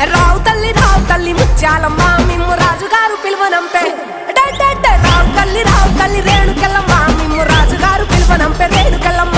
రావు తల్లి ముత్యాలమ్మ మిమ్ము రాజుగారు పిలువనంపే రావు తల్లి రేణుకెళ్ళమ్మ మిమ్ము రాజుగారు పిలువనంపే రేణుకెళ్ళమ్మ